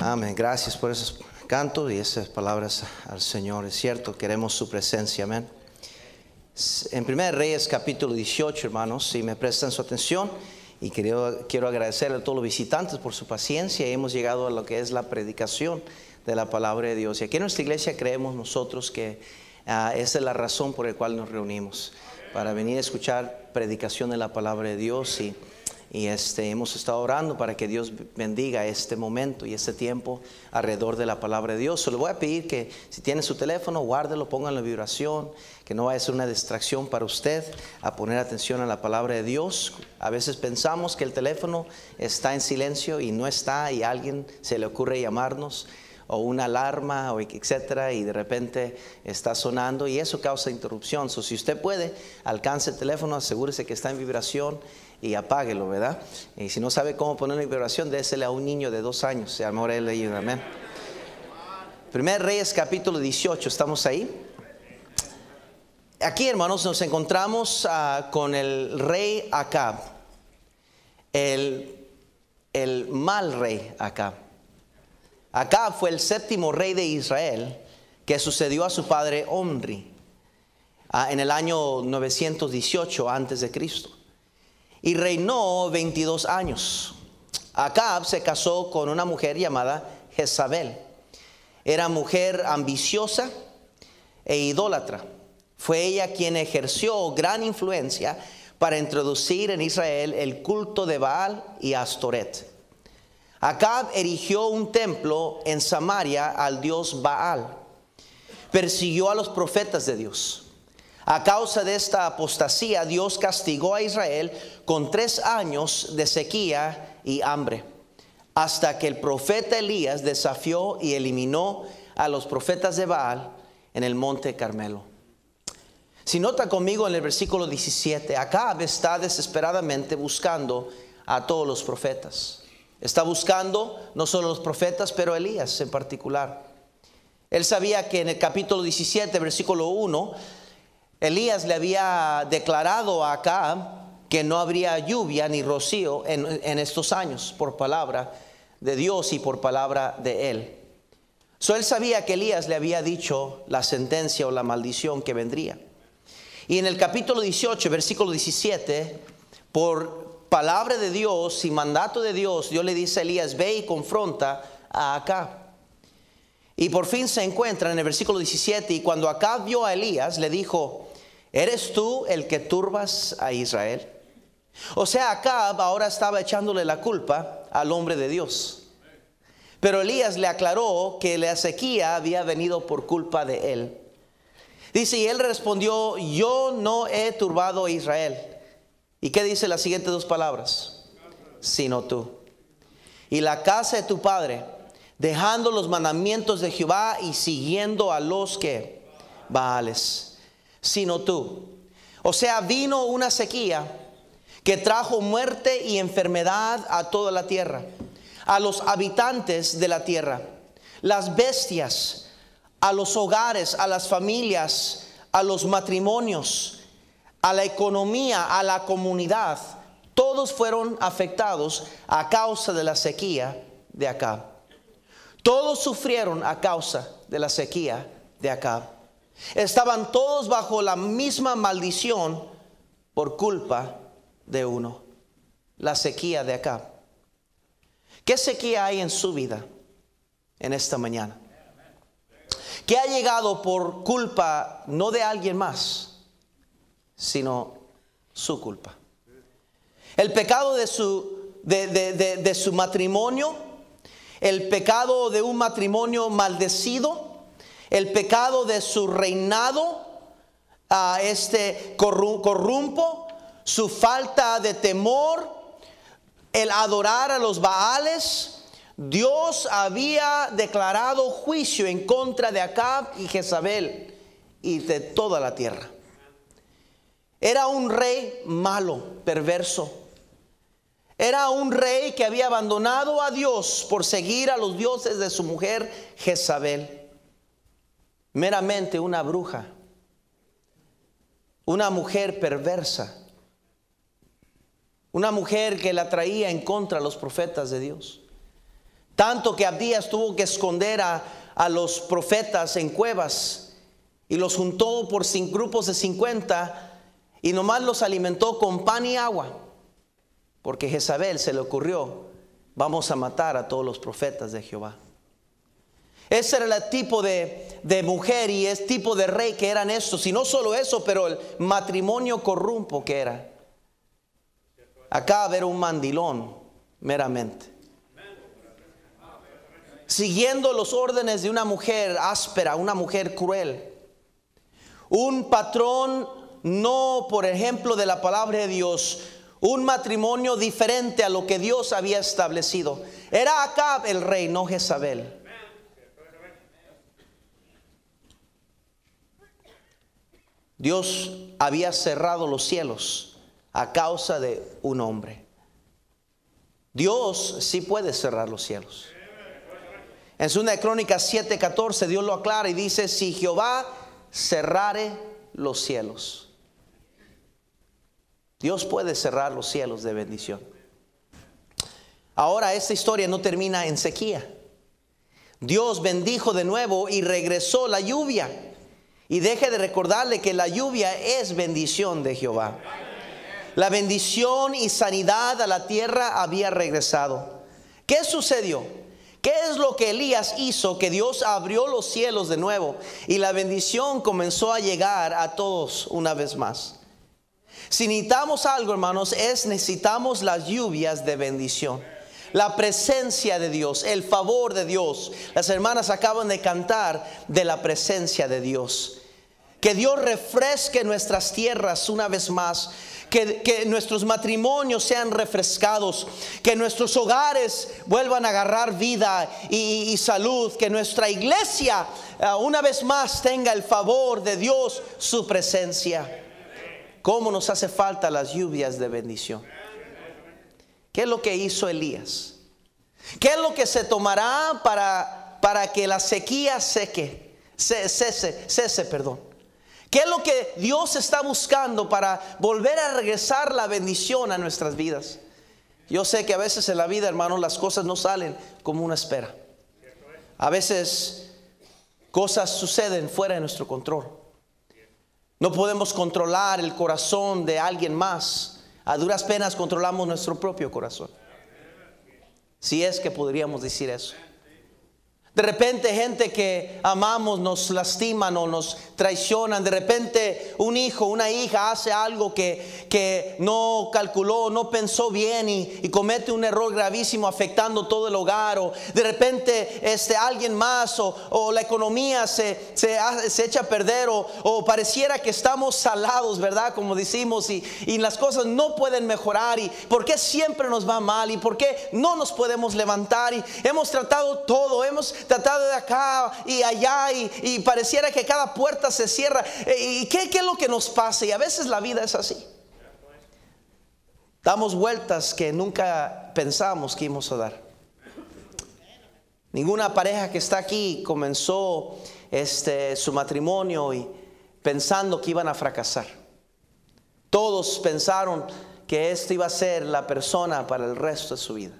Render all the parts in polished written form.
Amén. Gracias por esos cantos y esas palabras al Señor. Es cierto, queremos su presencia. Amén. En 1 Reyes capítulo 18, hermanos, si me prestan su atención, y quiero agradecer a todos los visitantes por su paciencia. Hemos llegado a lo que es la predicación de la palabra de Dios. Y aquí en nuestra iglesia creemos nosotros que esa es la razón por la cual nos reunimos, para venir a escuchar predicación de la palabra de Dios. Y hemos estado orando para que Dios bendiga este momento y este tiempo alrededor de la palabra de Dios. Solo voy a pedir que si tiene su teléfono, guárdelo, pónganlo en vibración, que no vaya a ser una distracción para usted a poner atención a la palabra de Dios. A veces pensamos que el teléfono está en silencio y no está, y a alguien se le ocurre llamarnos, o una alarma, o etcétera, y de repente está sonando y eso causa interrupción. Si usted puede, alcance el teléfono, asegúrese que está en vibración y apáguelo, ¿verdad? Y si no sabe cómo ponerlo en vibración, désele a un niño de 2 años, si amor él le ayuda. Amén. 1 Reyes capítulo 18, ¿estamos ahí? Aquí, hermanos, nos encontramos con el rey Acab, el mal rey Acab. Acab fue el 7º rey de Israel que sucedió a su padre Omri en el año 918 antes de Cristo, y reinó 22 años. Acab se casó con una mujer llamada Jezabel. Era mujer ambiciosa e idólatra. Fue ella quien ejerció gran influencia para introducir en Israel el culto de Baal y Astoret. Acab erigió un templo en Samaria al dios Baal. Persiguió a los profetas de Dios. A causa de esta apostasía, Dios castigó a Israel con 3 años de sequía y hambre, hasta que el profeta Elías desafió y eliminó a los profetas de Baal en el monte Carmelo. Si nota conmigo en el versículo 17, Acab está desesperadamente buscando a todos los profetas. Está buscando no solo los profetas, pero Elías en particular. Él sabía que en el capítulo 17, versículo 1, Elías le había declarado a Acab que no habría lluvia ni rocío en estos años, por palabra de Dios y por palabra de él. Él sabía que Elías le había dicho la sentencia o la maldición que vendría. Y en el capítulo 18, versículo 17, por palabra de Dios y mandato de Dios, Dios le dice a Elías: ve y confronta a Acab. Y por fin se encuentra en el versículo 17, y cuando Acab vio a Elías, le dijo: ¿eres tú el que turbas a Israel? O sea, Acab ahora estaba echándole la culpa al hombre de Dios. Pero Elías le aclaró que la sequía había venido por culpa de él. Dice, y él respondió: yo no he turbado a Israel. ¿Y qué dice las siguientes 2 palabras? Sino tú y la casa de tu padre, dejando los mandamientos de Jehová y siguiendo a los que Baales. Sino tú. O sea, vino una sequía que trajo muerte y enfermedad a toda la tierra, a los habitantes de la tierra, las bestias, a los hogares, a las familias, a los matrimonios, a la economía, a la comunidad. Todos fueron afectados a causa de la sequía de Acab. Todos sufrieron a causa de la sequía de Acab. Estaban todos bajo la misma maldición por culpa de uno: la sequía de Acab. ¿Qué sequía hay en su vida en esta mañana? ¿Qué ha llegado por culpa no de alguien más, sino su culpa? El pecado de su matrimonio, el pecado de un matrimonio maldecido, el pecado de su reinado, corrumpo, su falta de temor, el adorar a los Baales. Dios había declarado juicio en contra de Acab y Jezabel y de toda la tierra. Era un rey malo, perverso. Era un rey que había abandonado a Dios por seguir a los dioses de su mujer Jezabel. Meramente una bruja, una mujer perversa, una mujer que la traía en contra de los profetas de Dios. Tanto que Abdías tuvo que esconder a los profetas en cuevas y los juntó por grupos de 50 y nomás los alimentó con pan y agua. Porque Jezabel se le ocurrió: vamos a matar a todos los profetas de Jehová. Ese era el tipo de mujer y el tipo de rey que eran estos. Y no solo eso, pero el matrimonio corrupto que era. Acab era un mandilón meramente, siguiendo los órdenes de una mujer áspera, una mujer cruel. Un patrón no, por ejemplo, de la palabra de Dios. Un matrimonio diferente a lo que Dios había establecido. Era Acab el rey, no Jezabel. Dios había cerrado los cielos a causa de un hombre. Dios sí puede cerrar los cielos. En 2 Crónicas 7:14 Dios lo aclara y dice: si Jehová cerrare los cielos. Dios puede cerrar los cielos de bendición. Ahora esta historia no termina en sequía. Dios bendijo de nuevo y regresó la lluvia. Y deje de recordarle que la lluvia es bendición de Jehová. La bendición y sanidad a la tierra había regresado. ¿Qué sucedió? ¿Qué es lo que Elías hizo? Que Dios abrió los cielos de nuevo y la bendición comenzó a llegar a todos una vez más. Si necesitamos algo, hermanos, necesitamos las lluvias de bendición. La presencia de Dios, el favor de Dios. Las hermanas acaban de cantar de la presencia de Dios. Que Dios refresque nuestras tierras una vez más. Que nuestros matrimonios sean refrescados. Que nuestros hogares vuelvan a agarrar vida y salud. Que nuestra iglesia una vez más tenga el favor de Dios, su presencia. ¿Cómo nos hace falta las lluvias de bendición? ¿Qué es lo que hizo Elías? ¿Qué es lo que se tomará para que la sequía cese? ¿Qué es lo que Dios está buscando para volver a regresar la bendición a nuestras vidas? Yo sé que a veces en la vida, hermanos, las cosas no salen como uno espera. A veces cosas suceden fuera de nuestro control. No podemos controlar el corazón de alguien más. A duras penas controlamos nuestro propio corazón. Si es que podríamos decir eso. De repente gente que amamos nos lastiman o nos traicionan. De repente un hijo, una hija hace algo que no calculó, no pensó bien y comete un error gravísimo afectando todo el hogar. O de repente alguien más o la economía se echa a perder o pareciera que estamos salados, ¿verdad? Como decimos y las cosas no pueden mejorar. ¿Y por qué siempre nos va mal? ¿Y por qué no nos podemos levantar? Y hemos tratado todo, hemos tratado de acá y allá y pareciera que cada puerta se cierra. ¿Y qué es lo que nos pasa? Y a veces la vida es así. Damos vueltas que nunca pensamos que íbamos a dar. Ninguna pareja que está aquí comenzó su matrimonio y pensando que iban a fracasar. Todos pensaron que iba a ser la persona para el resto de su vida.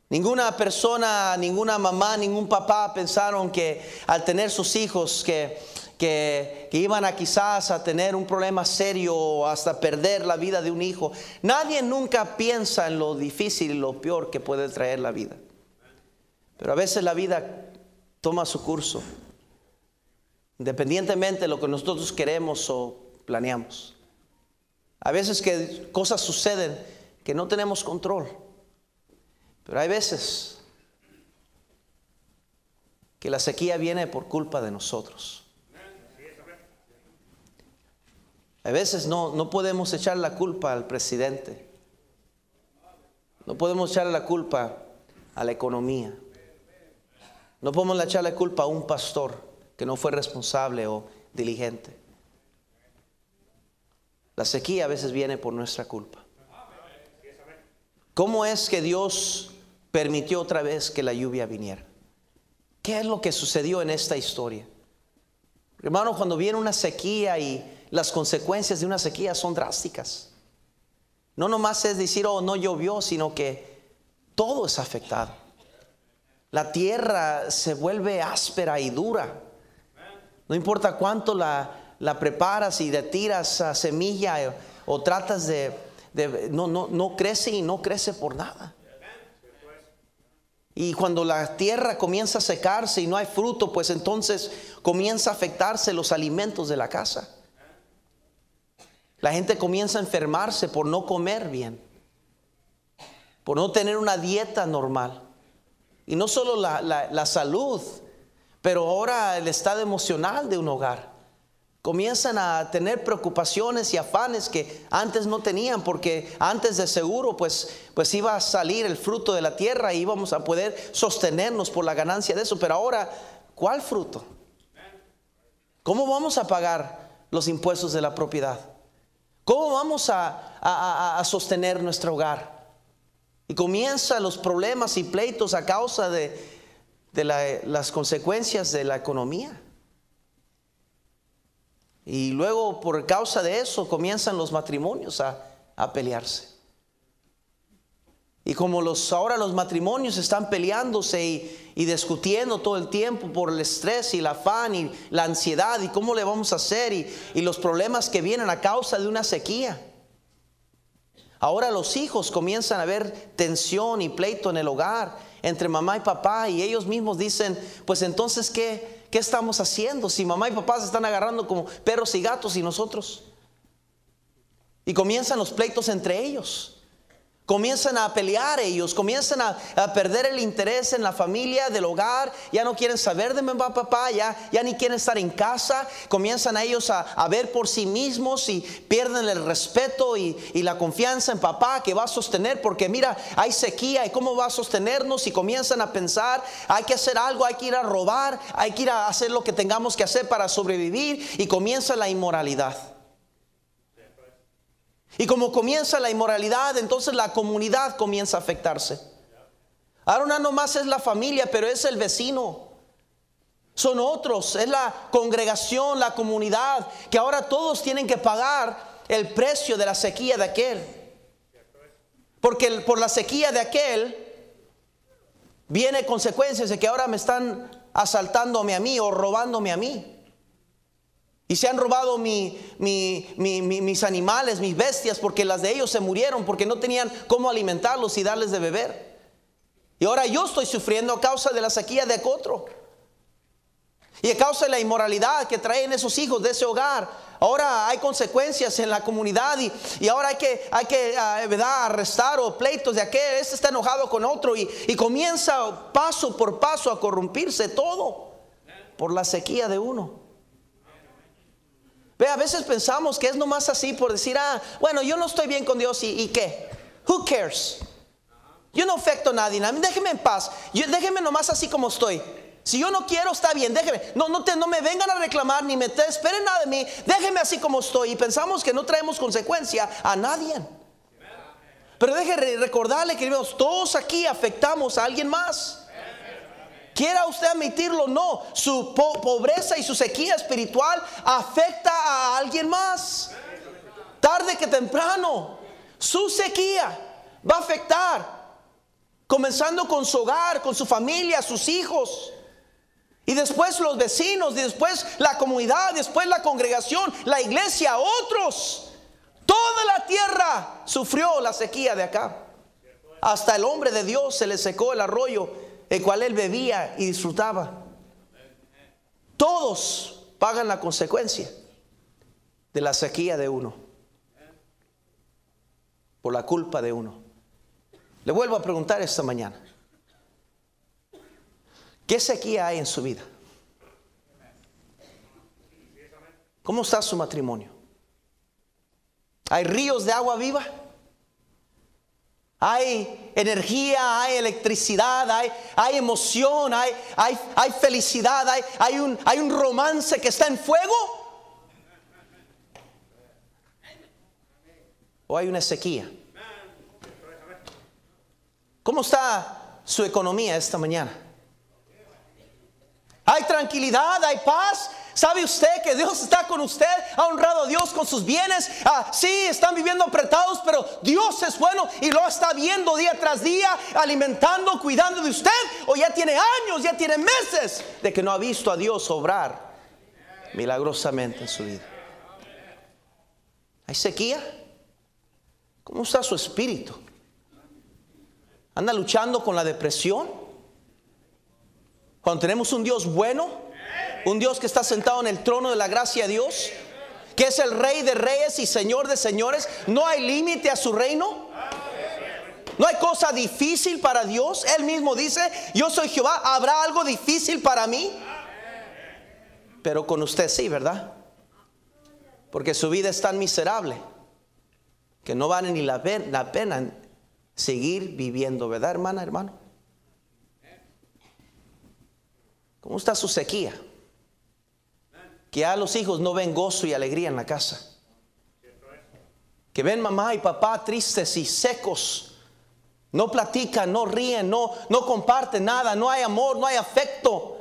Ninguna persona, ninguna mamá, ningún papá pensaron que al tener sus hijos que iban a quizás a tener un problema serio o hasta perder la vida de un hijo. Nadie nunca piensa en lo difícil y lo peor que puede traer la vida. Pero a veces la vida toma su curso, independientemente de lo que nosotros queremos o planeamos. A veces que cosas suceden que no tenemos control. Pero hay veces que la sequía viene por culpa de nosotros. A veces no podemos echar la culpa al presidente. No podemos echarle la culpa a la economía. No podemos echarle la culpa a un pastor que no fue responsable o diligente. La sequía a veces viene por nuestra culpa. ¿Cómo es que Dios permitió otra vez que la lluvia viniera? ¿Qué es lo que sucedió en esta historia? Hermano, cuando viene una sequía y las consecuencias de una sequía son drásticas. No nomás es decir, oh, no llovió, sino que todo es afectado. La tierra se vuelve áspera y dura. No importa cuánto la preparas y le tiras a semilla o tratas no crece y no crece por nada. Y cuando la tierra comienza a secarse y no hay fruto, pues entonces comienza a afectarse los alimentos de la casa. La gente comienza a enfermarse por no comer bien, por no tener una dieta normal. Y no solo la salud, pero ahora el estado emocional de un hogar. Comienzan a tener preocupaciones y afanes que antes no tenían, porque antes de seguro pues iba a salir el fruto de la tierra y íbamos a poder sostenernos por la ganancia de eso. Pero ahora, ¿cuál fruto? ¿Cómo vamos a pagar los impuestos de la propiedad? ¿Cómo vamos a sostener nuestro hogar? Y comienzan los problemas y pleitos a causa de las consecuencias de la economía. Y luego por causa de eso comienzan los matrimonios a pelearse. Y como ahora los matrimonios están peleándose y discutiendo todo el tiempo por el estrés y el afán y la ansiedad y cómo le vamos a hacer y los problemas que vienen a causa de una sequía. Ahora los hijos comienzan a ver tensión y pleito en el hogar entre mamá y papá, y ellos mismos dicen, pues entonces ¿qué estamos haciendo? Si mamá y papá se están agarrando como perros y gatos, y nosotros. Y comienzan los pleitos entre ellos. Comienzan a pelear ellos, comienzan a perder el interés en la familia, del hogar. Ya no quieren saber de mamá, papá, ya ni quieren estar en casa. Comienzan a ellos a ver por sí mismos y pierden el respeto y la confianza en papá que va a sostener, porque mira, hay sequía y cómo va a sostenernos. Y comienzan a pensar, hay que hacer algo, hay que ir a robar, hay que ir a hacer lo que tengamos que hacer para sobrevivir. Y comienza la inmoralidad. Y como comienza la inmoralidad, entonces la comunidad comienza a afectarse. Ahora no nomás es la familia, pero es el vecino. Son otros, es la congregación, la comunidad, que ahora todos tienen que pagar el precio de la sequía de aquel. Porque por la sequía de aquel viene consecuencias de que ahora me están asaltándome a mí o robándome a mí. Y se han robado mis animales, mis bestias, porque las de ellos se murieron, porque no tenían cómo alimentarlos y darles de beber. Y ahora yo estoy sufriendo a causa de la sequía de otro. Y a causa de la inmoralidad que traen esos hijos de ese hogar. Ahora hay consecuencias en la comunidad y ahora hay que arrestar o pleitos de aquel. Este está enojado con otro y comienza paso por paso a corrompirse todo por la sequía de uno. Ve, a veces pensamos que es nomás así por decir, bueno, yo no estoy bien con Dios y ¿qué? Who cares? Yo no afecto a nadie, déjeme en paz, déjeme nomás así como estoy. Si yo no quiero, está bien, déjeme. No me vengan a reclamar ni me esperen nada de mí, déjeme así como estoy. Y pensamos que no traemos consecuencia a nadie. Pero déjeme recordarle, queridos, todos aquí afectamos a alguien más. Quiera usted admitirlo o no, su pobreza y su sequía espiritual afecta a alguien más. Tarde que temprano, su sequía va a afectar, comenzando con su hogar, con su familia, sus hijos. Y después los vecinos, y después la comunidad, después la congregación, la iglesia, otros. Toda la tierra sufrió la sequía de acá. Hasta el hombre de Dios se le secó el arroyo el cual él bebía y disfrutaba. Todos pagan la consecuencia de la sequía de uno, por la culpa de uno. Le vuelvo a preguntar esta mañana, ¿qué sequía hay en su vida? ¿Cómo está su matrimonio? ¿Hay ríos de agua viva? Hay energía, hay electricidad, hay emoción, hay felicidad, hay un romance que está en fuego. ¿O hay una sequía? ¿Cómo está su economía esta mañana? Hay tranquilidad, hay paz. ¿Sabe usted que Dios está con usted? ¿Ha honrado a Dios con sus bienes? Sí, están viviendo apretados, pero Dios es bueno y lo está viendo día tras día, alimentando, cuidando de usted. O ya tiene años, ya tiene meses de que no ha visto a Dios obrar milagrosamente en su vida. ¿Hay sequía? ¿Cómo está su espíritu? ¿Anda luchando con la depresión? Cuando tenemos un Dios bueno, un Dios que está sentado en el trono de la gracia de Dios, que es el Rey de reyes y Señor de señores, no hay límite a su reino. No hay cosa difícil para Dios. Él mismo dice: yo soy Jehová, ¿habrá algo difícil para mí? Pero con usted sí, ¿verdad? Porque su vida es tan miserable que no vale ni la pena seguir viviendo, ¿verdad, hermana, hermano? ¿Cómo está su sequía? Que ya los hijos no ven gozo y alegría en la casa. Que ven mamá y papá tristes y secos. No platican, no ríen, no comparten nada. No hay amor, no hay afecto.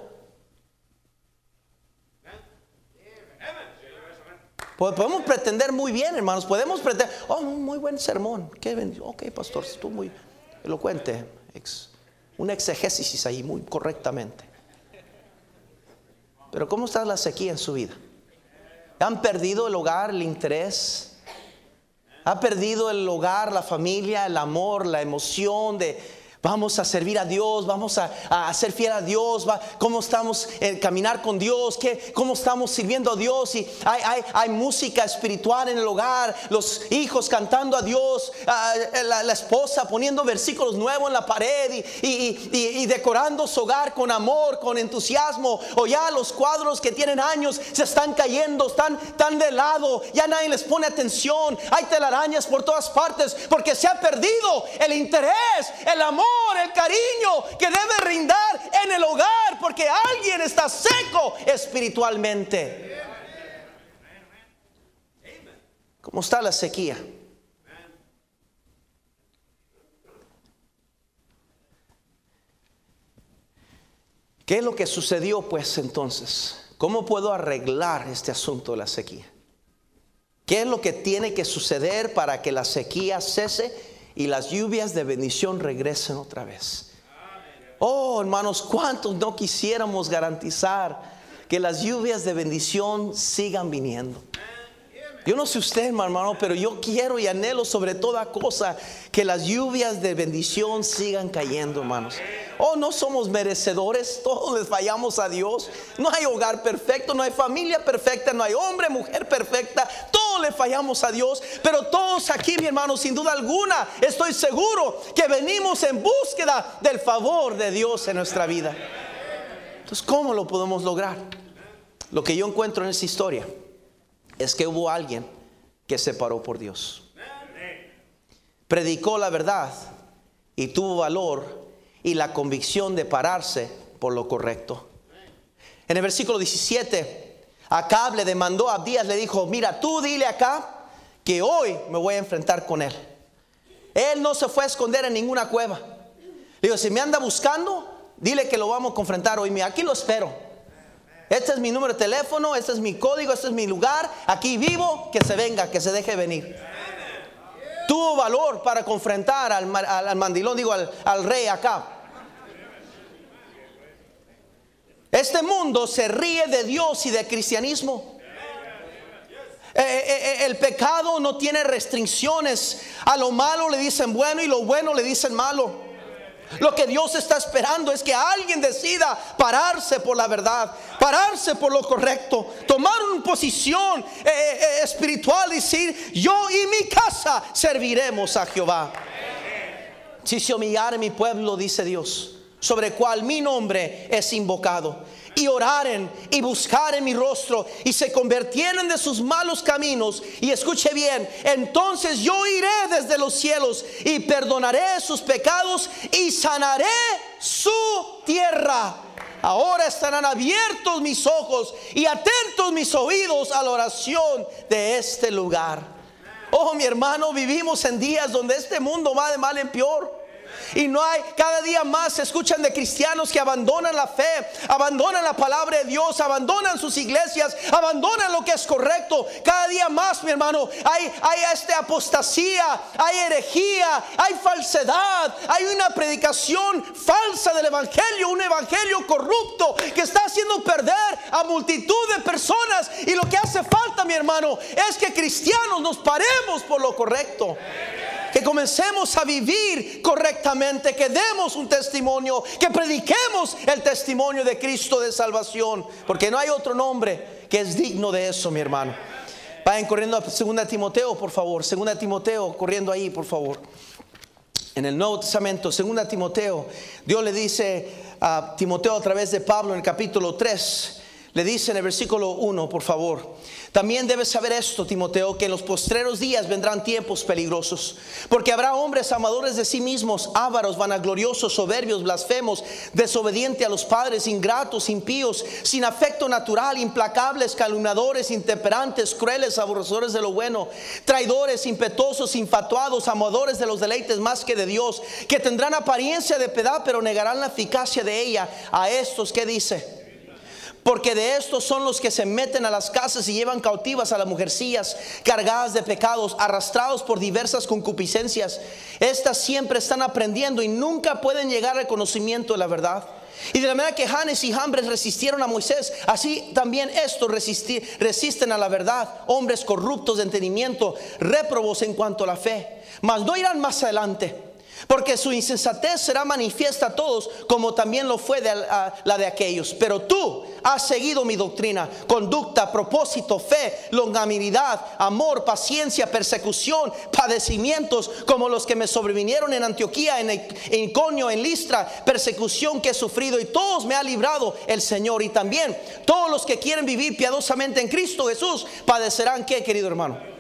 Podemos pretender muy bien, hermanos. Podemos pretender: oh, muy buen sermón. Ok, pastor, estuvo muy elocuente. Un exegésis ahí muy correctamente. Pero ¿cómo está la sequía en su vida? ¿Han perdido el hogar, el interés? ¿Ha perdido el hogar, la familia, el amor, la emoción de vamos a servir a Dios, vamos a ser fiel a Dios? ¿Cómo estamos en caminar con Dios? ¿Cómo estamos sirviendo a Dios? Y hay música espiritual en el hogar, los hijos cantando a Dios, la esposa poniendo versículos nuevos en la pared y decorando su hogar con amor, con entusiasmo. O ya los cuadros que tienen años se están cayendo, están de lado, ya nadie les pone atención. Hay telarañas por todas partes porque se ha perdido el interés, el amor, el cariño que debe brindar en el hogar, porque alguien está seco espiritualmente. ¿Cómo está la sequía? ¿Qué es lo que sucedió pues entonces? ¿Cómo puedo arreglar este asunto de la sequía? ¿Qué es lo que tiene que suceder para que la sequía cese y las lluvias de bendición regresen otra vez? Oh, hermanos, ¿cuántos no quisiéramos garantizar que las lluvias de bendición sigan viniendo? Yo no sé usted, hermano, pero yo quiero y anhelo sobre toda cosa que las lluvias de bendición sigan cayendo, hermanos. Oh, no somos merecedores, todos les fallamos a Dios. No hay hogar perfecto, no hay familia perfecta, no hay hombre, mujer perfecta. Todos le fallamos a Dios, pero todos aquí, mi hermano, sin duda alguna, estoy seguro que venimos en búsqueda del favor de Dios en nuestra vida. Entonces, ¿cómo lo podemos lograr? Lo que yo encuentro en esta historia es que hubo alguien que se paró por Dios, predicó la verdad y tuvo valor y la convicción de pararse por lo correcto. En el versículo 17, Acab le demandó a Abdías, le dijo: mira, tú dile a Acab que hoy me voy a enfrentar con él. Él no se fue a esconder en ninguna cueva. Le digo: si me anda buscando, dile que lo vamos a confrontar hoy. Mira, aquí lo espero. Este es mi número de teléfono, este es mi código, este es mi lugar. Aquí vivo, que se venga, que se deje venir. Tuvo valor para confrontar al mandilón, al rey Acab. Este mundo se ríe de Dios y del cristianismo. El pecado no tiene restricciones. A lo malo le dicen bueno y lo bueno le dicen malo. Lo que Dios está esperando es que alguien decida pararse por la verdad, pararse por lo correcto, tomar una posición espiritual y decir: yo y mi casa serviremos a Jehová. Si se humillare mi pueblo, dice Dios, sobre cual mi nombre es invocado, y oraren y buscaren mi rostro y se convirtieren de sus malos caminos, y escuche bien, entonces yo iré desde los cielos y perdonaré sus pecados y sanaré su tierra. Ahora estarán abiertos mis ojos y atentos mis oídos a la oración de este lugar. Oh, mi hermano, vivimos en días donde este mundo va de mal en peor. Y no hay, cada día más se escuchan de cristianos que abandonan la fe, abandonan la palabra de Dios, abandonan sus iglesias, abandonan lo que es correcto. Cada día más, mi hermano, hay apostasía, hay herejía, hay falsedad, hay una predicación falsa del evangelio, un evangelio corrupto que está haciendo perder a multitud de personas. Y lo que hace falta, mi hermano, es que cristianos nos paremos por lo correcto, que comencemos a vivir correctamente, que demos un testimonio, que prediquemos el testimonio de Cristo de salvación, porque no hay otro nombre que es digno de eso, mi hermano. Vayan corriendo a 2 Timoteo, por favor. 2 Timoteo, corriendo ahí, por favor. En el Nuevo Testamento, 2 Timoteo, Dios le dice a Timoteo a través de Pablo en el capítulo 3, le dice en el versículo 1, por favor: también debes saber esto, Timoteo, que en los postreros días vendrán tiempos peligrosos, porque habrá hombres amadores de sí mismos, ávaros, vanagloriosos, soberbios, blasfemos, desobedientes a los padres, ingratos, impíos, sin afecto natural, implacables, calumniadores, intemperantes, crueles, aborrecedores de lo bueno, traidores, impetuosos, infatuados, amadores de los deleites más que de Dios, que tendrán apariencia de piedad, pero negarán la eficacia de ella. A estos, ¿qué dice? Porque de estos son los que se meten a las casas y llevan cautivas a las mujercillas, cargadas de pecados, arrastrados por diversas concupiscencias. Estas siempre están aprendiendo y nunca pueden llegar al conocimiento de la verdad. Y de la manera que Janes y Jambres resistieron a Moisés, así también estos resisten a la verdad. Hombres corruptos de entendimiento, réprobos en cuanto a la fe. Mas no irán más adelante, porque su insensatez será manifiesta a todos, como también lo fue la de aquellos. Pero tú has seguido mi doctrina, conducta, propósito, fe, longanimidad, amor, paciencia, persecución, padecimientos, como los que me sobrevinieron en Antioquía, en Iconio, en Listra, persecución que he sufrido, y todos me ha librado el Señor. Y también todos los que quieren vivir piadosamente en Cristo Jesús padecerán, ¿qué, querido hermano?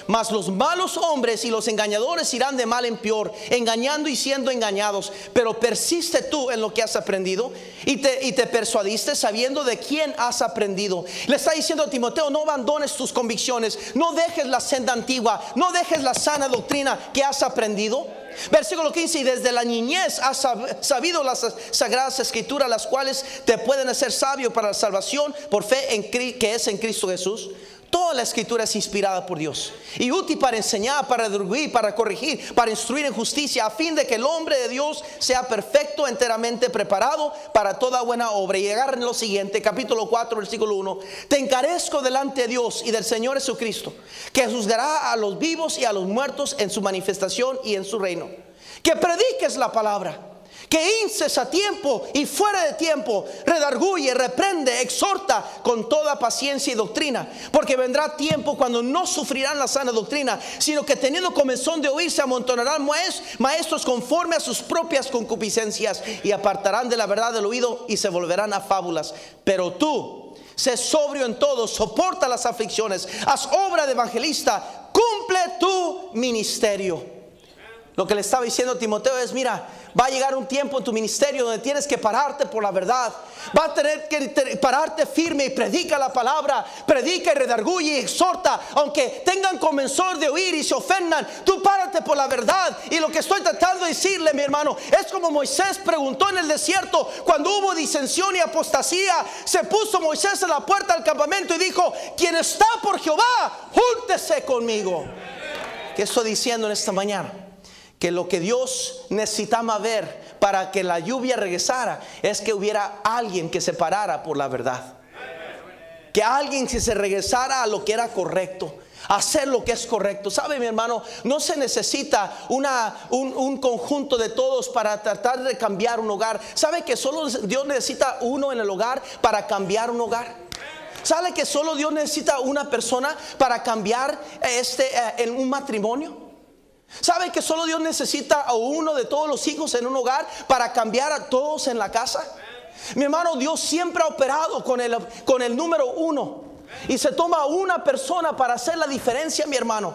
Mas los malos hombres y los engañadores irán de mal en peor, engañando y siendo engañados. Pero persiste tú en lo que has aprendido y te persuadiste, sabiendo de quién has aprendido. Le está diciendo a Timoteo: no abandones tus convicciones, no dejes la senda antigua, no dejes la sana doctrina que has aprendido. Versículo 15: y desde la niñez has sabido las sagradas escrituras, las cuales te pueden hacer sabio para la salvación por fe que es en Cristo Jesús. Toda la escritura es inspirada por Dios y útil para enseñar, para redarguir, para corregir, para instruir en justicia, a fin de que el hombre de Dios sea perfecto, enteramente preparado para toda buena obra. Y agarren lo siguiente, capítulo 4, versículo 1: te encarezco delante de Dios y del Señor Jesucristo, que juzgará a los vivos y a los muertos en su manifestación y en su reino, que prediques la palabra, que inces a tiempo y fuera de tiempo, redarguye, reprende, exhorta con toda paciencia y doctrina. Porque vendrá tiempo cuando no sufrirán la sana doctrina, sino que teniendo comezón de oír, se amontonarán maestros conforme a sus propias concupiscencias, y apartarán de la verdad del oído y se volverán a fábulas. Pero tú, sé sobrio en todo, soporta las aflicciones, haz obra de evangelista, cumple tu ministerio. Lo que le estaba diciendo a Timoteo es: mira, va a llegar un tiempo en tu ministerio donde tienes que pararte por la verdad. Va a tener que pararte firme y predica la palabra, predica y redarguye y exhorta, aunque tengan comezón de oír y se ofendan. Tú párate por la verdad. Y lo que estoy tratando de decirle, mi hermano, es como Moisés preguntó en el desierto cuando hubo disensión y apostasía. Se puso Moisés en la puerta del campamento y dijo: quien está por Jehová, júntese conmigo. ¿Qué estoy diciendo en esta mañana? Que lo que Dios necesitaba ver para que la lluvia regresara es que hubiera alguien que se parara por la verdad, que alguien que se regresara a lo que era correcto, hacer lo que es correcto. ¿Sabe, mi hermano? No se necesita un conjunto de todos para tratar de cambiar un hogar. ¿Sabe que solo Dios necesita uno en el hogar para cambiar un hogar? ¿Sabe que solo Dios necesita una persona para cambiar en un matrimonio? ¿Sabe que solo Dios necesita a uno de todos los hijos en un hogar para cambiar a todos en la casa? Mi hermano, Dios siempre ha operado con el número uno, y se toma una persona para hacer la diferencia, mi hermano.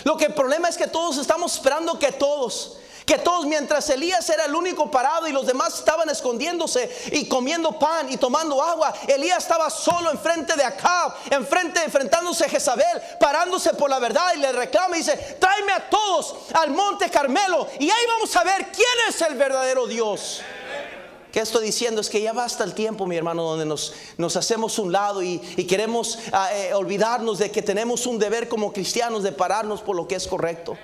Lo que el problema es que todos estamos esperando que todos Que todos, mientras Elías era el único parado y los demás estaban escondiéndose y comiendo pan y tomando agua, Elías estaba solo enfrente de Acab, enfrentándose a Jezabel, parándose por la verdad, y le reclama y dice: tráeme a todos al monte Carmelo y ahí vamos a ver quién es el verdadero Dios. ¿Qué estoy diciendo? Es que ya basta el tiempo, mi hermano, donde nos hacemos un lado y queremos olvidarnos de que tenemos un deber como cristianos de pararnos por lo que es correcto.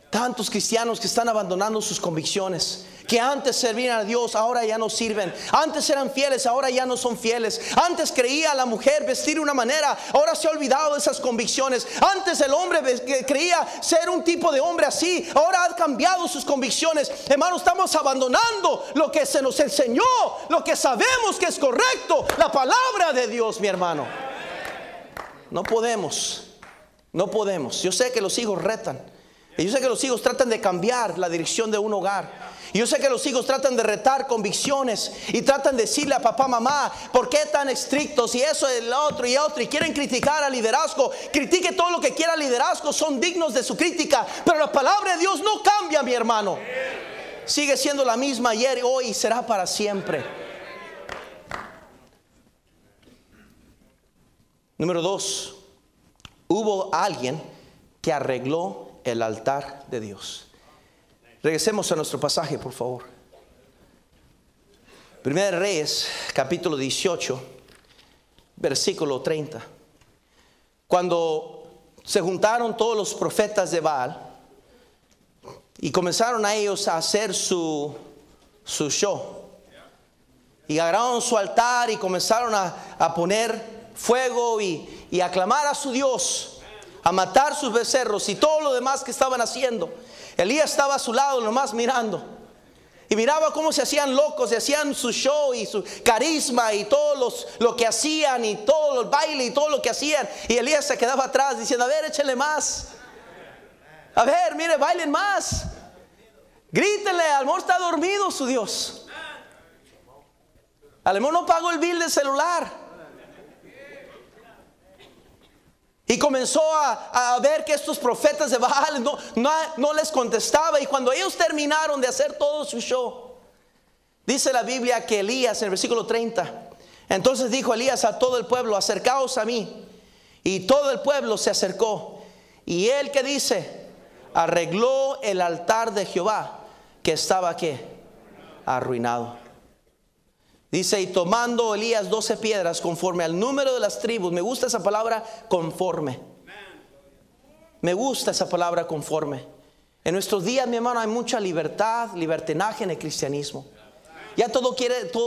Tantos cristianos que están abandonando sus convicciones, que antes servían a Dios, ahora ya no sirven. Antes eran fieles, ahora ya no son fieles. Antes creía a la mujer vestir de una manera, ahora se ha olvidado de esas convicciones. Antes el hombre creía ser un tipo de hombre así, ahora ha cambiado sus convicciones. Hermano, estamos abandonando lo que se nos enseñó, lo que sabemos que es correcto, la palabra de Dios, mi hermano. No podemos. Yo sé que los hijos retan. Y yo sé que los hijos tratan de cambiar la dirección de un hogar. Y yo sé que los hijos tratan de retar convicciones y tratan de decirle a papá, mamá: ¿por qué tan estrictos? Y eso, el otro y otro. Y quieren criticar al liderazgo. Critique todo lo que quiera el liderazgo, son dignos de su crítica. Pero la palabra de Dios no cambia, mi hermano. Sigue siendo la misma ayer, hoy y será para siempre. Número 2. Hubo alguien que arregló el altar de Dios. Regresemos a nuestro pasaje, por favor. Primera de Reyes, capítulo 18, versículo 30. Cuando se juntaron todos los profetas de Baal y comenzaron a ellos a hacer su show, y agarraron su altar y comenzaron a poner fuego y a clamar a su Dios, a matar sus becerros y todo lo demás que estaban haciendo. Elías estaba a su lado nomás mirando, y miraba cómo se hacían locos, se hacían su show y su carisma y todo lo que hacían, y todo el baile y todo lo que hacían. Y Elías se quedaba atrás diciendo: a ver, échenle más, a ver, mire, bailen más, grítenle, al amor está dormido su Dios, al amor no pagó el bill del celular. Y comenzó a ver que estos profetas de Baal no les contestaba. Y cuando ellos terminaron de hacer todo su show, dice la Biblia que Elías, en el versículo 30, entonces dijo Elías a todo el pueblo: acercaos a mí. Y todo el pueblo se acercó. Y él, ¿qué dice? Arregló el altar de Jehová, que estaba, ¿qué? Arruinado. Dice: y tomando Elías 12 piedras conforme al número de las tribus. Me gusta esa palabra, conforme. Me gusta esa palabra, conforme. En nuestros días, mi hermano, hay mucha libertad, libertinaje en el cristianismo. Ya todo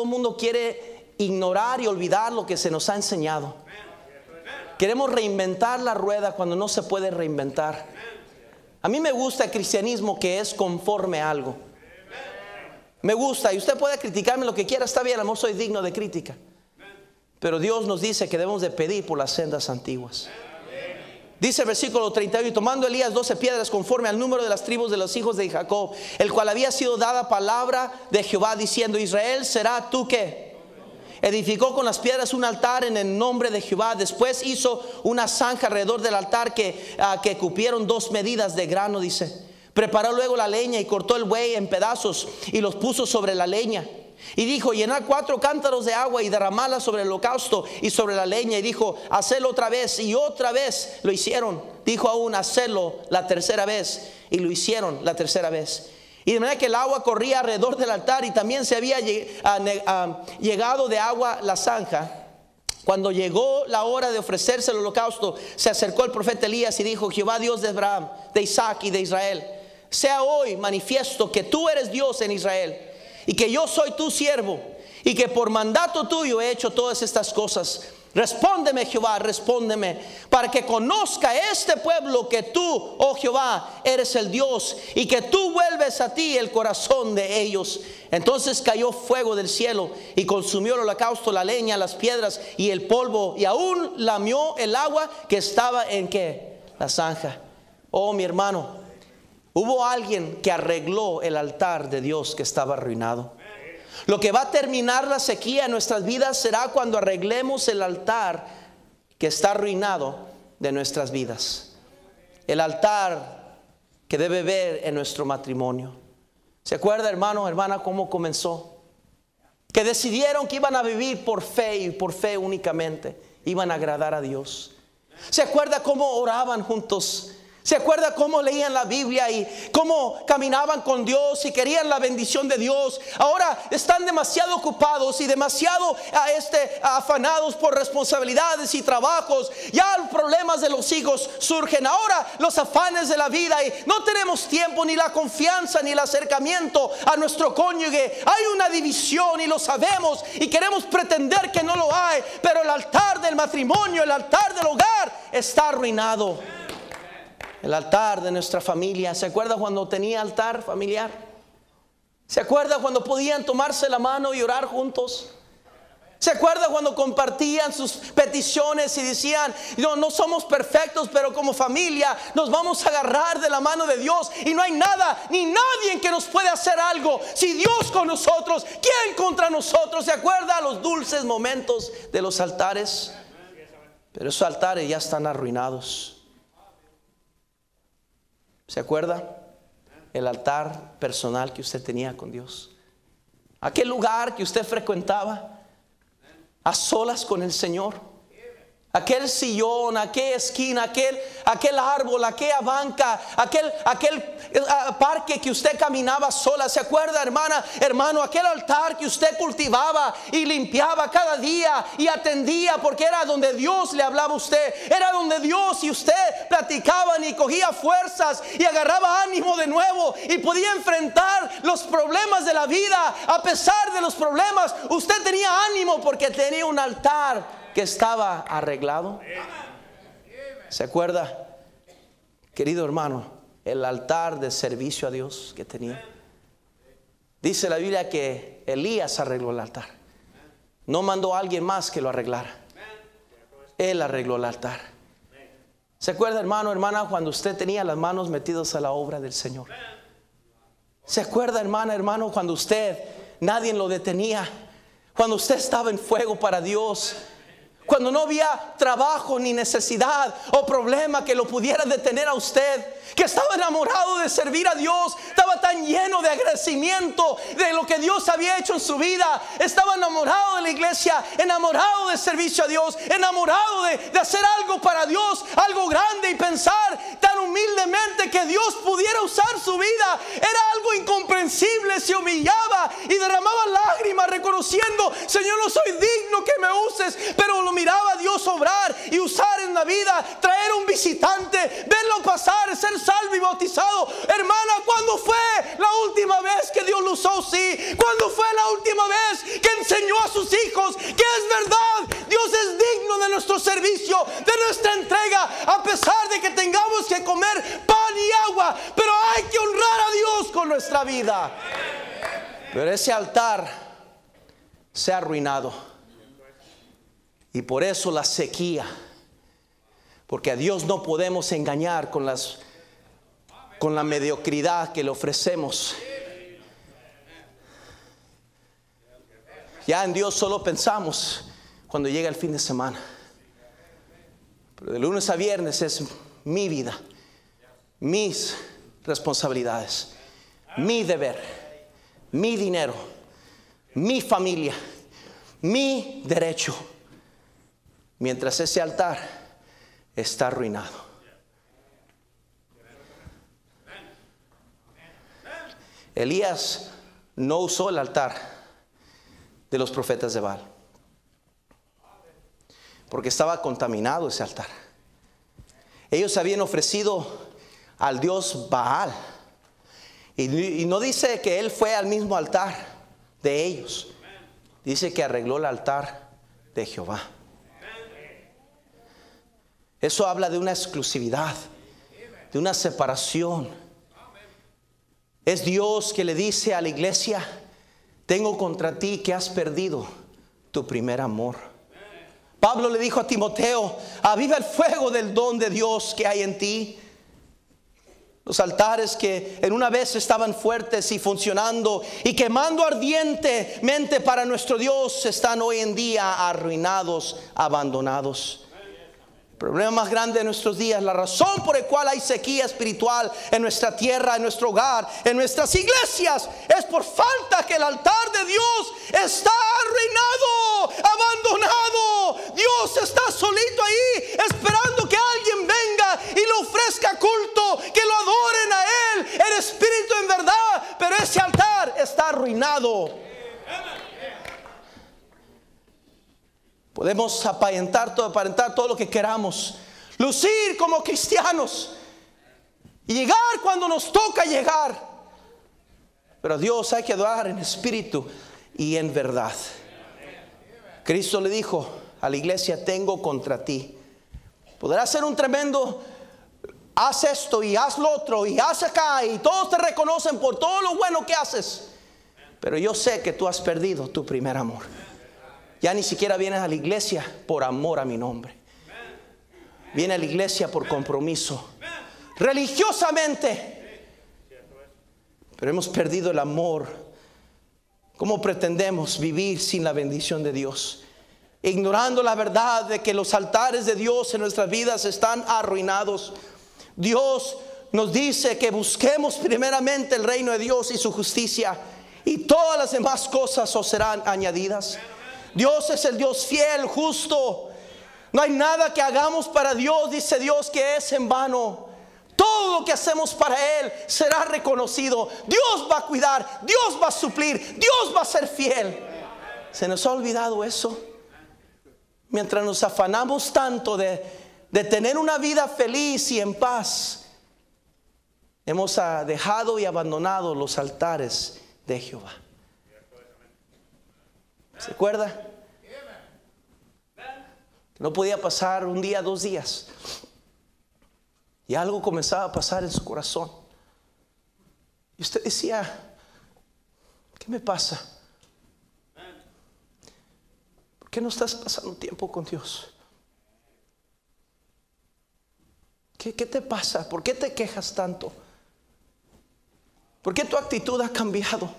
el mundo quiere ignorar y olvidar lo que se nos ha enseñado. Queremos reinventar la rueda cuando no se puede reinventar. A mí me gusta el cristianismo que es conforme a algo. Me gusta, y usted puede criticarme lo que quiera, está bien, no soy digno de crítica. Pero Dios nos dice que debemos de pedir por las sendas antiguas. Dice el versículo 31: y tomando Elías 12 piedras conforme al número de las tribus de los hijos de Jacob, el cual había sido dada palabra de Jehová, diciendo: Israel, será tú que edificó con las piedras un altar en el nombre de Jehová. Después hizo una zanja alrededor del altar que cupieron 2 medidas de grano, dice. Preparó luego la leña y cortó el buey en pedazos y los puso sobre la leña. Y dijo: llenad 4 cántaros de agua y derramadla sobre el holocausto y sobre la leña. Y dijo: hacedlo otra vez. Y otra vez lo hicieron. Dijo aún: hacedlo la tercera vez. Y lo hicieron la tercera vez. Y de manera que el agua corría alrededor del altar, y también se había llegado de agua la zanja. Cuando llegó la hora de ofrecerse el holocausto, se acercó el profeta Elías y dijo: Jehová, Dios de Abraham, de Isaac y de Israel, sea hoy manifiesto que tú eres Dios en Israel, y que yo soy tu siervo, y que por mandato tuyo he hecho todas estas cosas. Respóndeme, Jehová, respóndeme, para que conozca este pueblo que tú, oh Jehová, eres el Dios, y que tú vuelves a ti el corazón de ellos. Entonces cayó fuego del cielo y consumió el holocausto, la leña, las piedras y el polvo, y aún lamió el agua que estaba en ¿qué? La zanja. Oh, mi hermano, hubo alguien que arregló el altar de Dios que estaba arruinado. Lo que va a terminar la sequía en nuestras vidas será cuando arreglemos el altar que está arruinado de nuestras vidas. El altar que debe ver en nuestro matrimonio. ¿Se acuerda, hermano, hermana, cómo comenzó? Que decidieron que iban a vivir por fe y por fe únicamente. Iban a agradar a Dios. ¿Se acuerda cómo oraban juntos? ¿Se acuerda cómo leían la Biblia y cómo caminaban con Dios y querían la bendición de Dios? Ahora están demasiado ocupados y demasiado afanados por responsabilidades y trabajos. Ya los problemas de los hijos surgen. Ahora los afanes de la vida y no tenemos tiempo, ni la confianza, ni el acercamiento a nuestro cónyuge. Hay una división y lo sabemos y queremos pretender que no lo hay. Pero el altar del matrimonio, el altar del hogar está arruinado. El altar de nuestra familia. ¿Se acuerda cuando tenía altar familiar? ¿Se acuerda cuando podían tomarse la mano y orar juntos? ¿Se acuerda cuando compartían sus peticiones y decían, no somos perfectos, pero como familia nos vamos a agarrar de la mano de Dios y no hay nada ni nadie que nos puede hacer algo? Si Dios con nosotros, ¿quién contra nosotros? ¿Se acuerda los dulces momentos de los altares? Pero esos altares ya están arruinados. ¿Se acuerda? El altar personal que usted tenía con Dios. Aquel lugar que usted frecuentaba a solas con el Señor. Aquel sillón, aquella esquina, aquel árbol, aquella banca, aquel parque que usted caminaba sola. ¿Se acuerda, hermana, hermano? Aquel altar que usted cultivaba y limpiaba cada día y atendía, porque era donde Dios le hablaba a usted. Era donde Dios y usted platicaban y cogía fuerzas y agarraba ánimo de nuevo y podía enfrentar los problemas de la vida. A pesar de los problemas, usted tenía ánimo porque tenía un altar que estaba arreglado. ¿Se acuerda, querido hermano, el altar de servicio a Dios que tenía? Dice la Biblia que Elías arregló el altar. No mandó a alguien más que lo arreglara. Él arregló el altar. ¿Se acuerda, hermano, hermana, cuando usted tenía las manos metidas a la obra del Señor? ¿Se acuerda, hermana, hermano, cuando usted, nadie lo detenía? Cuando usted estaba en fuego para Dios. Cuando no había trabajo ni necesidad o problema que lo pudiera detener a usted, que estaba enamorado de servir a Dios, estaba tan lleno de agradecimiento de lo que Dios había hecho en su vida, estaba enamorado de la iglesia, enamorado de servicio a Dios, enamorado de hacer algo para Dios, algo grande, y pensar tan humildemente que Dios pudiera usar su vida. Era algo incomprensible. Se humillaba y derramaba lágrimas reconociendo: Señor, no soy digno que me uses, pero lo miraba a Dios obrar y usar en la vida, traer un visitante, verlo pasar, ser salvo y bautizado. Hermana, ¿cuándo fue la última vez que Dios lo usó? Sí. ¿Cuándo fue la última vez que enseñó a sus hijos que es verdad? Dios es digno de nuestro servicio, de nuestra entrega, a pesar de que tengamos que comer pan y agua, pero hay que honrar a Dios con nuestra vida. Pero ese altar se ha arruinado. Y por eso la sequía, porque a Dios no podemos engañar con la mediocridad que le ofrecemos. Ya en Dios solo pensamos cuando llega el fin de semana. Pero de lunes a viernes es mi vida, mis responsabilidades, mi deber, mi dinero, mi familia, mi derecho. Mientras ese altar está arruinado. Elías no usó el altar de los profetas de Baal, porque estaba contaminado ese altar. Ellos habían ofrecido al dios Baal, y no dice que él fue al mismo altar de ellos. Dice que arregló el altar de Jehová. Eso habla de una exclusividad, de una separación. Es Dios que le dice a la iglesia: tengo contra ti que has perdido tu primer amor. Pablo le dijo a Timoteo: aviva el fuego del don de Dios que hay en ti. Los altares que en una vez estaban fuertes y funcionando y quemando ardientemente para nuestro Dios están hoy en día arruinados, abandonados. El problema más grande de nuestros días, la razón por la cual hay sequía espiritual en nuestra tierra, en nuestro hogar, en nuestras iglesias, es por falta que el altar de Dios está arruinado, abandonado. Dios está solito ahí esperando que alguien venga y le ofrezca culto, que lo adoren a Él en espíritu, en verdad. Pero ese altar está arruinado. Podemos aparentar todo lo que queramos, lucir como cristianos y llegar cuando nos toca llegar. Pero a Dios hay que adorar en espíritu y en verdad. Cristo le dijo a la iglesia: tengo contra ti. Podrás ser un tremendo, haz esto y haz lo otro y haz acá, y todos te reconocen por todo lo bueno que haces, pero yo sé que tú has perdido tu primer amor. Ya ni siquiera vienes a la iglesia por amor a mi nombre. Viene a la iglesia por compromiso, religiosamente. Pero hemos perdido el amor. ¿Cómo pretendemos vivir sin la bendición de Dios? Ignorando la verdad de que los altares de Dios en nuestras vidas están arruinados. Dios nos dice que busquemos primeramente el reino de Dios y su justicia, y todas las demás cosas os serán añadidas. Dios es el Dios fiel, justo. No hay nada que hagamos para Dios, dice Dios, que es en vano. Todo lo que hacemos para Él será reconocido. Dios va a cuidar, Dios va a suplir, Dios va a ser fiel. ¿Se nos ha olvidado eso? Mientras nos afanamos tanto de tener una vida feliz y en paz, hemos dejado y abandonado los altares de Jehová. ¿Se acuerda? No podía pasar un día, 2 días, y algo comenzaba a pasar en su corazón. Y usted decía: ¿qué me pasa? ¿Por qué no estás pasando tiempo con Dios? ¿Qué te pasa? ¿Por qué te quejas tanto? ¿Por qué tu actitud ha cambiado?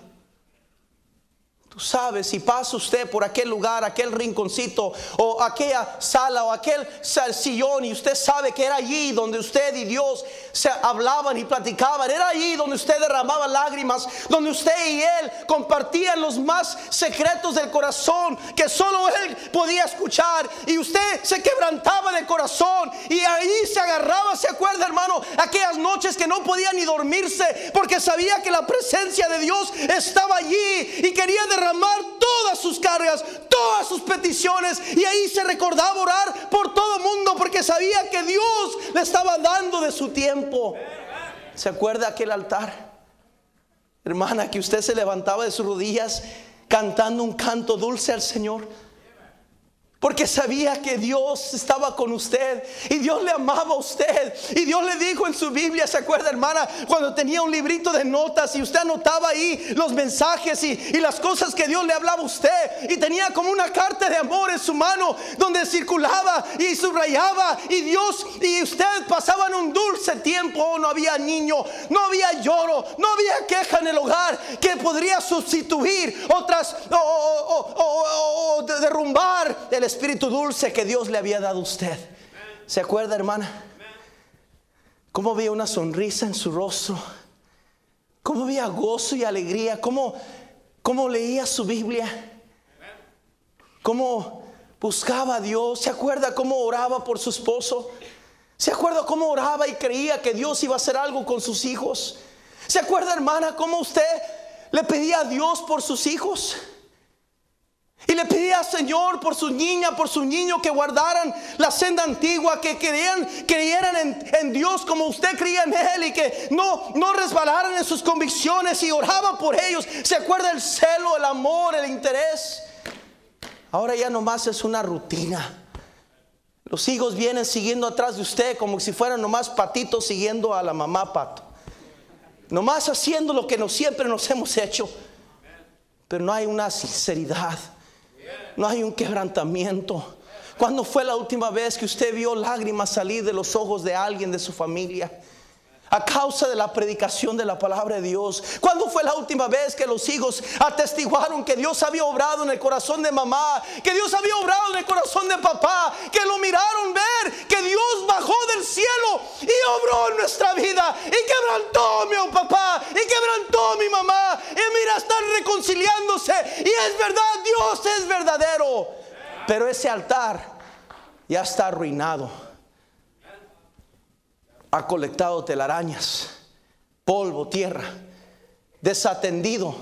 Tú sabes, si pasa usted por aquel lugar, aquel rinconcito, o aquella sala, o aquel sillón, y usted sabe que era allí donde usted y Dios se hablaban y platicaban, era allí donde usted derramaba lágrimas, donde usted y Él compartían los más secretos del corazón que solo Él podía escuchar, y usted se quebrantaba de corazón y ahí se agarraba. ¿Se acuerda, hermano? Aquellas noches que no podía ni dormirse porque sabía que la presencia de Dios estaba allí y quería derramar todas sus cargas, todas sus peticiones, y ahí se recordaba orar por todo el mundo porque sabía que Dios le estaba dando de su tiempo. ¿Se acuerda aquel altar, hermana, que usted se levantaba de sus rodillas cantando un canto dulce al Señor? Porque sabía que Dios estaba con usted y Dios le amaba a usted. Y Dios le dijo en su Biblia, ¿se acuerda, hermana? Cuando tenía un librito de notas y usted anotaba ahí los mensajes y las cosas que Dios le hablaba a usted. Y tenía como una carta de amor en su mano donde circulaba y subrayaba. Y Dios y usted pasaban un dulce tiempo. Oh, no había niño, no había lloro, no había queja en el hogar que podría sustituir otras o derrumbar el espíritu dulce que Dios le había dado a usted. ¿Se acuerda, hermana? Cómo veía una sonrisa en su rostro, cómo veía gozo y alegría, cómo leía su Biblia, cómo buscaba a Dios. ¿Se acuerda cómo oraba por su esposo? ¿Se acuerda cómo oraba y creía que Dios iba a hacer algo con sus hijos? ¿Se acuerda, hermana, cómo usted le pedía a Dios por sus hijos? Y le pedía al Señor por su niña, por su niño, que guardaran la senda antigua, que creyeran en Dios como usted creía en Él, y que no resbalaran en sus convicciones, y oraba por ellos. ¿Se acuerda el celo, el amor, el interés? Ahora ya nomás es una rutina. Los hijos vienen siguiendo atrás de usted como si fueran nomás patitos siguiendo a la mamá pato, nomás haciendo lo que siempre nos hemos hecho. Pero no hay una sinceridad, no hay un quebrantamiento. ¿Cuándo fue la última vez que usted vio lágrimas salir de los ojos de alguien de su familia? a causa de la predicación de la palabra de Dios. ¿Cuándo fue la última vez que los hijos atestiguaron que Dios había obrado en el corazón de mamá, que Dios había obrado en el corazón de papá, que lo miraron ver, que Dios bajó del cielo y obró en nuestra vida y quebrantó a mi papá y quebrantó a mi mamá, y mira, están reconciliándose y es verdad, Dios es verdadero? Pero ese altar ya está arruinado. Ha colectado telarañas, polvo, tierra, desatendido,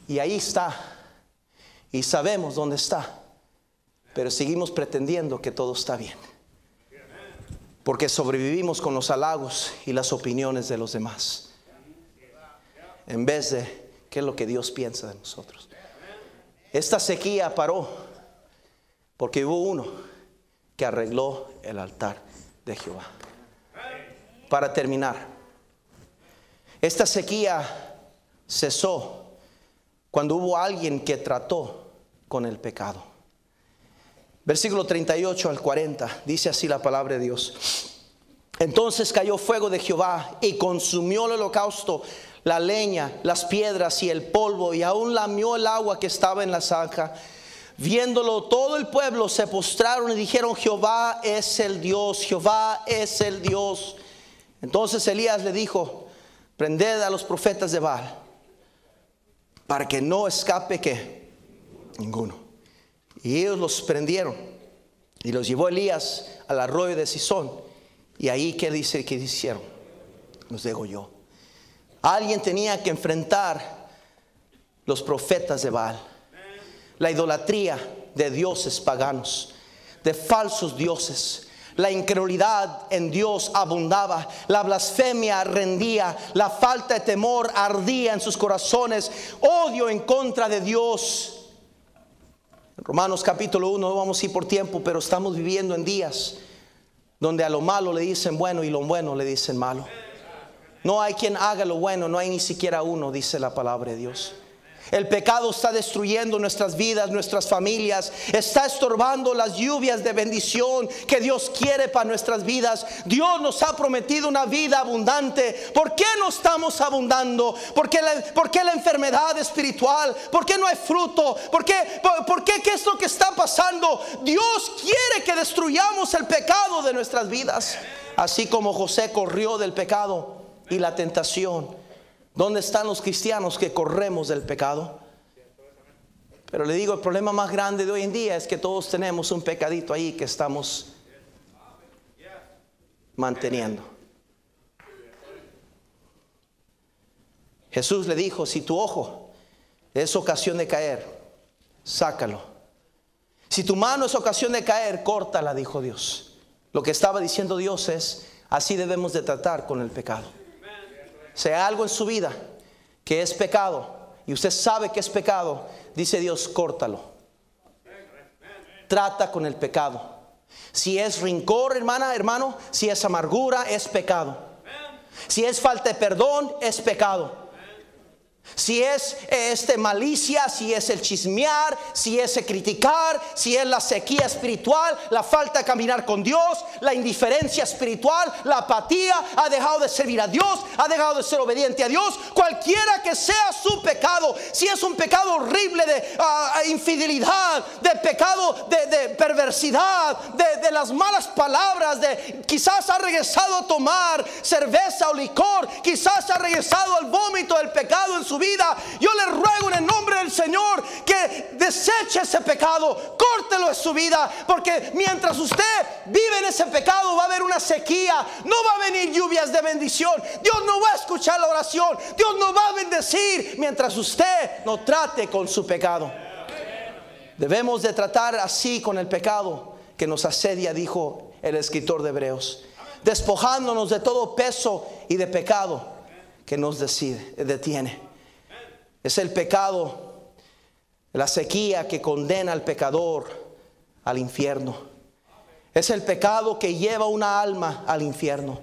y ahí está, y sabemos dónde está, pero seguimos pretendiendo que todo está bien, porque sobrevivimos con los halagos y las opiniones de los demás, en vez de qué es lo que Dios piensa de nosotros. Esta sequía paró porque hubo uno que arregló el altar de Jehová. Para terminar, esta sequía cesó cuando hubo alguien que trató con el pecado. Versículo 38 al 40, dice así la palabra de Dios. Entonces cayó fuego de Jehová y consumió el holocausto, la leña, las piedras y el polvo, y aún lamió el agua que estaba en la zanja. Viéndolo todo el pueblo se postraron y dijeron: Jehová es el Dios, Jehová es el Dios. Entonces Elías le dijo: prended a los profetas de Baal, para que no escape ¿qué? Ninguno. Y ellos los prendieron y los llevó Elías al arroyo de Sison, y ahí ¿qué dice que hicieron? Los degolló. Alguien tenía que enfrentar los profetas de Baal, la idolatría de dioses paganos, de falsos dioses. La incredulidad en Dios abundaba, la blasfemia rendía, la falta de temor ardía en sus corazones, odio en contra de Dios. En Romanos capítulo 1, no vamos a ir por tiempo, pero estamos viviendo en días donde a lo malo le dicen bueno y lo bueno le dicen malo. No hay quien haga lo bueno, no hay ni siquiera uno, dice la palabra de Dios. El pecado está destruyendo nuestras vidas, nuestras familias. Está estorbando las lluvias de bendición que Dios quiere para nuestras vidas. Dios nos ha prometido una vida abundante. ¿Por qué no estamos abundando? ¿Por qué la enfermedad espiritual? ¿Por qué no hay fruto? ¿Por qué qué es lo que está pasando? Dios quiere que destruyamos el pecado de nuestras vidas. Así como José corrió del pecado y la tentación. ¿Dónde están los cristianos que corremos del pecado? Pero le digo, el problema más grande de hoy en día es que todos tenemos un pecadito ahí que estamos manteniendo. Jesús le dijo: si tu ojo es ocasión de caer, sácalo. Si tu mano es ocasión de caer, córtala, dijo Dios. Lo que estaba diciendo Dios es: así debemos de tratar con el pecado. Sea algo en su vida que es pecado y usted sabe que es pecado, dice Dios: córtalo. Trata con el pecado. Si es rencor, hermana, hermano, si es amargura, es pecado. Si es falta de perdón, es pecado. Si es malicia, si es el chismear, si es el criticar, si es la sequía espiritual, la falta de caminar con Dios, la indiferencia espiritual, la apatía, ha dejado de servir a Dios, ha dejado de ser obediente a Dios, cualquiera que sea su pecado. Si es un pecado horrible de infidelidad, de pecado de perversidad, de las malas palabras, de quizás ha regresado a tomar cerveza o licor, quizás ha regresado al vómito del pecado en su vida. Yo le ruego en el nombre del Señor que deseche ese pecado, córtelo de su vida, porque mientras usted vive en ese pecado va a haber una sequía, no va a venir lluvias de bendición, Dios no va a escuchar la oración, Dios no va a bendecir mientras usted no trate con su pecado. Debemos de tratar así con el pecado que nos asedia, dijo el escritor de Hebreos, despojándonos de todo peso y de pecado que nos detiene. Es el pecado, la sequía que condena al pecador al infierno. Es el pecado que lleva una alma al infierno.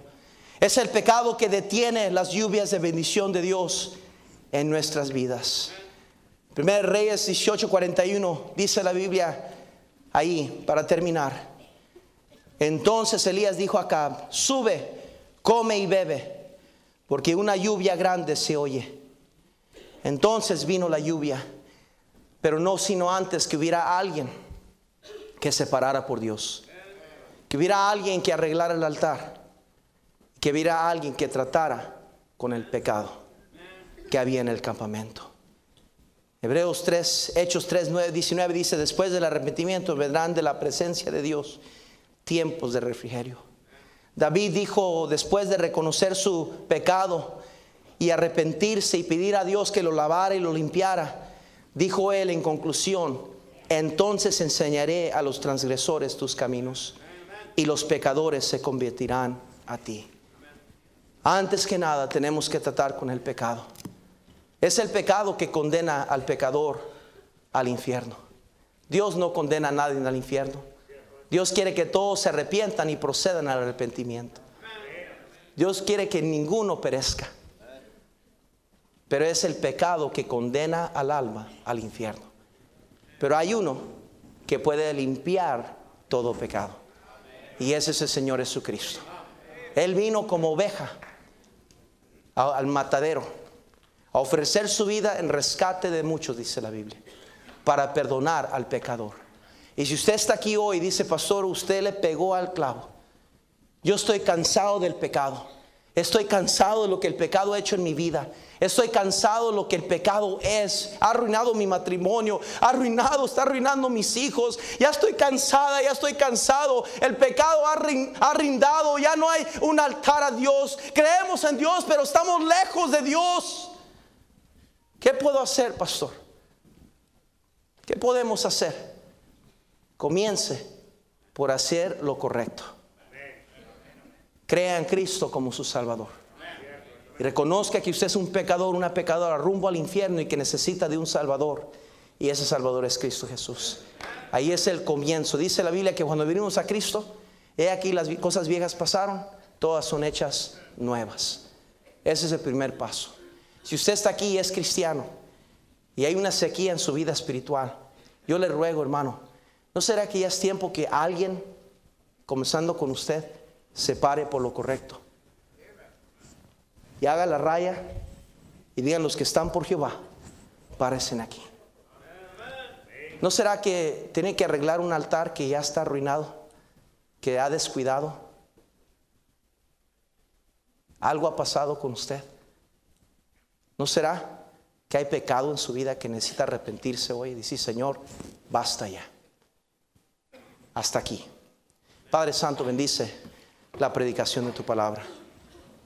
Es el pecado que detiene las lluvias de bendición de Dios en nuestras vidas. 1 Reyes 18:41 dice la Biblia ahí, para terminar. Entonces Elías dijo a Acab: sube, come y bebe, porque una lluvia grande se oye. Entonces vino la lluvia, pero no sino antes que hubiera alguien que se parara por Dios, que hubiera alguien que arreglara el altar, que hubiera alguien que tratara con el pecado que había en el campamento. Hebreos 3, Hechos 3, 9, 19 dice: después del arrepentimiento vendrán de la presencia de Dios tiempos de refrigerio. David dijo, después de reconocer su pecado y arrepentirse y pedir a Dios que lo lavara y lo limpiara, dijo él en conclusión: entonces enseñaré a los transgresores tus caminos, y los pecadores se convertirán a ti. Antes que nada tenemos que tratar con el pecado. Es el pecado que condena al pecador al infierno. Dios no condena a nadie al infierno. Dios quiere que todos se arrepientan y procedan al arrepentimiento. Dios quiere que ninguno perezca. Pero es el pecado que condena al alma al infierno. Pero hay uno que puede limpiar todo pecado, y ese es el Señor Jesucristo. Él vino como oveja al matadero a ofrecer su vida en rescate de muchos, dice la Biblia, para perdonar al pecador. Y si usted está aquí hoy y dice: pastor, usted le pegó al clavo. Yo estoy cansado del pecado. Estoy cansado de lo que el pecado ha hecho en mi vida. Estoy cansado de lo que el pecado es. Ha arruinado mi matrimonio. Está arruinando mis hijos. Ya estoy cansada, ya estoy cansado. El pecado ha rindado. Ya no hay un altar a Dios. Creemos en Dios, pero estamos lejos de Dios. ¿Qué puedo hacer, pastor? ¿Qué podemos hacer? Comience por hacer lo correcto. Crea en Cristo como su Salvador. Y reconozca que usted es un pecador, una pecadora rumbo al infierno, y que necesita de un Salvador. Y ese Salvador es Cristo Jesús. Ahí es el comienzo. Dice la Biblia que cuando vinimos a Cristo, he aquí las cosas viejas pasaron, todas son hechas nuevas. Ese es el primer paso. Si usted está aquí y es cristiano y hay una sequía en su vida espiritual, yo le ruego, hermano, ¿no será que ya es tiempo que alguien, comenzando con usted, se pare por lo correcto y haga la raya y digan: los que están por Jehová, párense aquí? ¿No será que tiene que arreglar un altar que ya está arruinado, que ha descuidado? ¿Algo ha pasado con usted? ¿No será que hay pecado en su vida que necesita arrepentirse hoy y decir: Señor, basta ya, hasta aquí? Padre Santo, bendice la predicación de tu palabra.